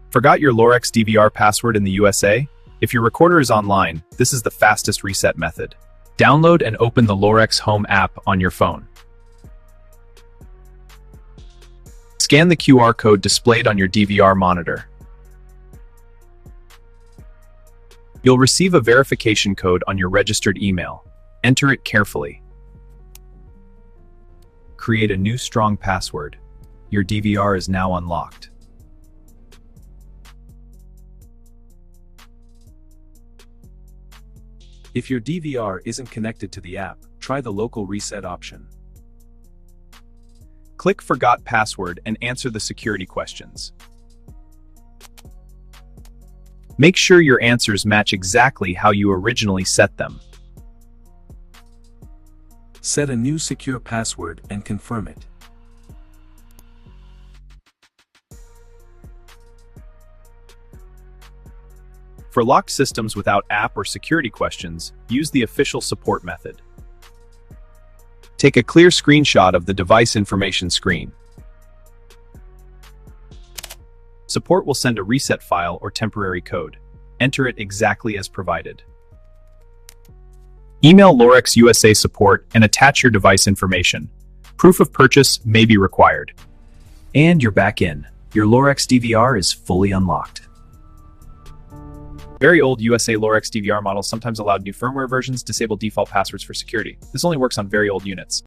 Forgot your Lorex DVR password in the USA? If your recorder is online, this is the fastest reset method. Download and open the Lorex Home app on your phone. Scan the QR code displayed on your DVR monitor. You'll receive a verification code on your registered email. Enter it carefully. Create a new strong password. Your DVR is now unlocked. If your DVR isn't connected to the app, try the local reset option. Click Forgot Password and answer the security questions. Make sure your answers match exactly how you originally set them. Set a new secure password and confirm it. For locked systems without app or security questions, use the official support method. Take a clear screenshot of the device information screen. Support will send a reset file or temporary code. Enter it exactly as provided. Email Lorex USA support and attach your device information. Proof of purchase may be required. And you're back in. Your Lorex DVR is fully unlocked. Very old USA Lorex DVR models sometimes allowed new firmware versions disable default passwords for security. This only works on very old units.